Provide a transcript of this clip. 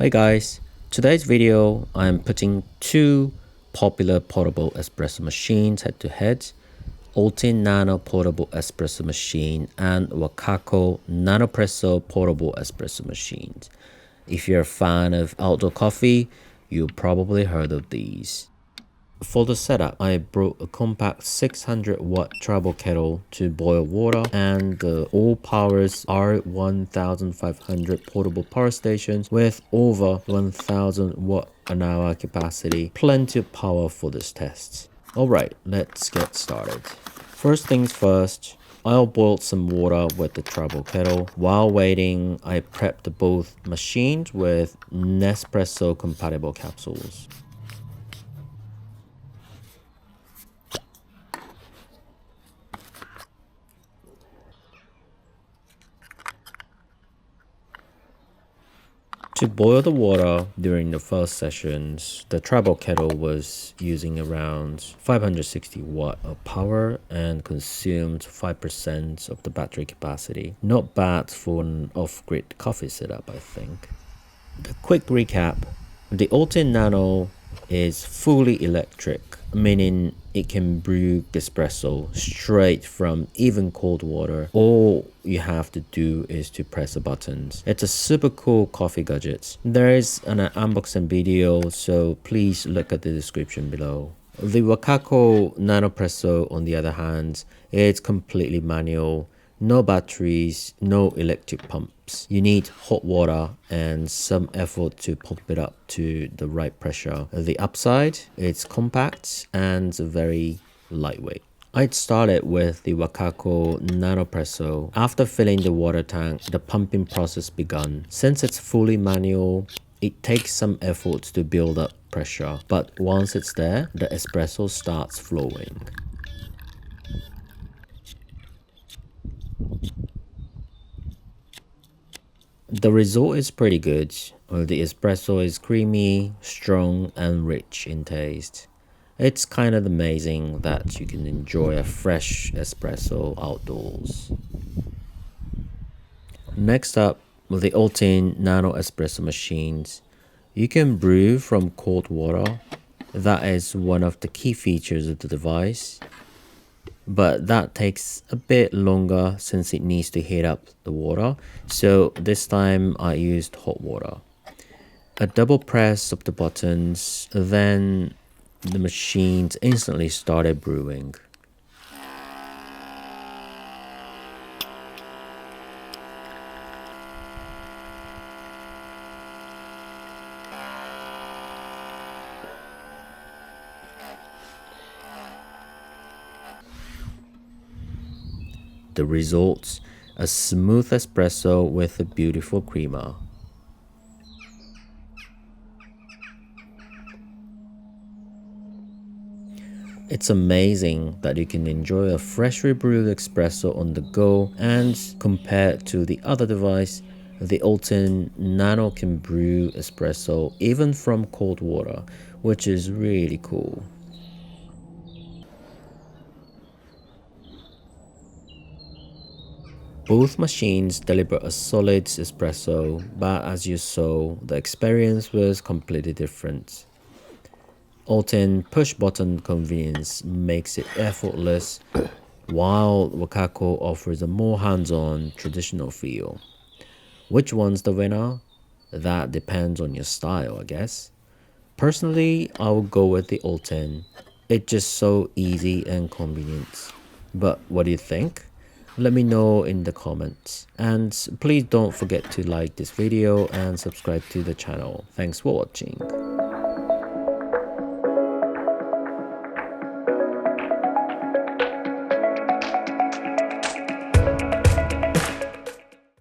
Hi guys, today's video I'm putting two popular portable espresso machines head to head, OutIn Nano Portable Espresso Machine and Wacaco Nanopresso Portable Espresso Machines. If you're a fan of outdoor coffee, you probably heard of these. For the setup, I brought a compact 600 watt travel kettle to boil water and the AllPowers R1500 portable power stations with over 1000 watt an hour capacity. Plenty of power for this test. Alright, let's get started. First things first, I'll boil some water with the travel kettle. While waiting, I prepped both machines with Nespresso compatible capsules. To boil the water during the first sessions, the travel kettle was using around 560 watt of power and consumed 5% of the battery capacity. Not bad for an off-grid coffee setup, I think. A quick recap, the OutIn Nano is fully electric, meaning it can brew espresso straight from even cold water. All you have to do is to press the buttons. It's a super cool coffee gadget. There is an unboxing video, so please look at the description below. The Wacaco Nanopresso, on the other hand, is completely manual. No batteries, no electric pumps. You need hot water and some effort to pump it up to the right pressure. The upside, it's compact and very lightweight. I'd started with the Wacaco Nanopresso. After filling the water tank, the pumping process began. Since it's fully manual, it takes some effort to build up pressure, but once it's there, the espresso starts flowing. The result is pretty good. The espresso is creamy, strong, and rich in taste. It's kind of amazing that you can enjoy a fresh espresso outdoors. Next up, with the OutIn Nano Espresso Machines. You can brew from cold water. That is one of the key features of the device. But that takes a bit longer since it needs to heat up the water, so this time I used hot water. A double press of the buttons, then the machines instantly started brewing. The results, a smooth espresso with a beautiful crema. It's amazing that you can enjoy a freshly brewed espresso on the go, and compared to the other device, the OutIn Nano can brew espresso even from cold water, which is really cool. Both machines deliver a solid espresso, but as you saw, the experience was completely different. OutIn push-button convenience makes it effortless, while Wacaco offers a more hands-on, traditional feel. Which one's the winner? That depends on your style, I guess. Personally, I will go with the OutIn. It's just so easy and convenient. But what do you think? Let me know in the comments. And please don't forget to like this video and subscribe to the channel. Thanks for watching.